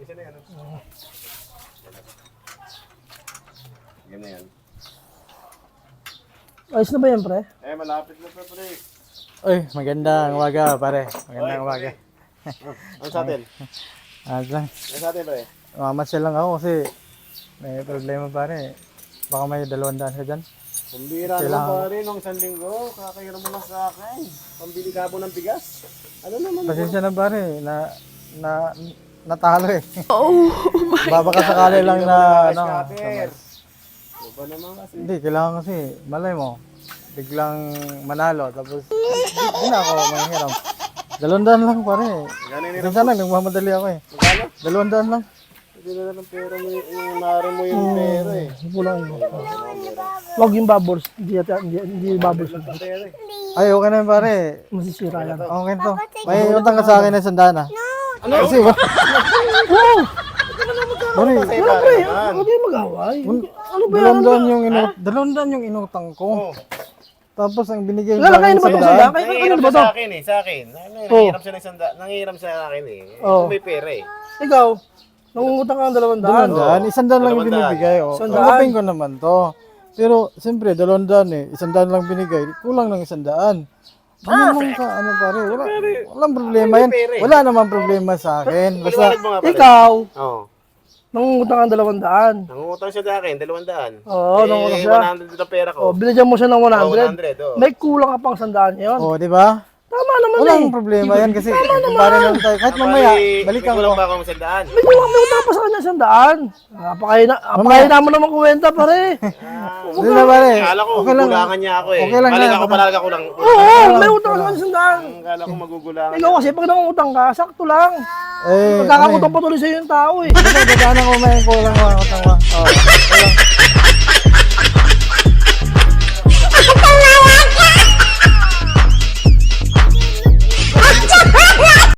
isa na yan. Yan na yan. Ayos na ba yan, pre? Malapit na pa, pre. Uy, magandang umaga, pare. Magandang umaga. Ano sa atin? Lang. Ano sa atin, pre? Mamasyal lang ako kasi may problema, pare. Baka may 200 ka dyan. Pambira naman, pare. Nung isang linggo, kakahiram mo lang sa akin. Pambili ka mo ng bigas. Ano naman? Pasensya na, pare. Natalo eh. Oh my God. Baka sakali lang na, ano. Iba naman kasi. Hindi, kailangan kasi, malay mo, biglang manalo. Tapos, di na ako manghiram. 200 lang, pare. Pasensya na, nagmamadali ako eh. Magkano? 200 lang. Hindi na ng pera mo yung nari mo yung pera eh. Pulang yun. Huwag yung bubbles. Hindi bubbles. Ay, okay na yun, pare. Masisira yan. Okay to. May utang ka sa akin na 100 ah. Ano? Kasi, Wow! pare, Wala, pre. Huwag yung mag-away. Ano ba yan? 200 yung inutang ko. Tapos ang binigay Wala, kayo na ba ito sila? Kayo Nangihiram ba siya ito? sa akin eh, sa akin. Nangihiram siya ng nangihiram siya sa akin eh. Oh. May pera eh. Ikaw, nangungutang ka ng 200. 100 lang yung binibigay. Oh. 100. Tanggapin ko naman to. Pero, siyempre, 200 eh. 100 lang binigay. Kulang ng 100. Ano naman ka, ano pare? Walang problema yan. Wala naman problema sa akin. Basta, Paliwanag mo nga pare. Ikaw, Oo. nangungutang ka ng 200. Nangungutang siya sa akin, 200. Oo, nangungutang siya. 100 ang pera O, ko. binigyan mo siya ng 100. 100, oh. May kulang ka pang 100 yun. oh, di ba? Tama naman Walang eh. problema yan kasi pare naman tayo. Kahit mamaya, balikan May ko. kulang pa akong 100. May utang pa sa kanya 100. Napakain naman naman kuwenta, pare. Hindi na pare. Akala ko, Okay lang. gugulangan niya ako eh. Okay lang Balik yan. ako palaga ko lang. Oo, may utang ka naman 100. Akala ko magugulangan. Ikaw kasi pag nangungutang ka, sakto lang. Eh, Magkakakutang pa tuloy sa'yo yung tao eh. Gagana ko may kulang ako. Oh, kulang.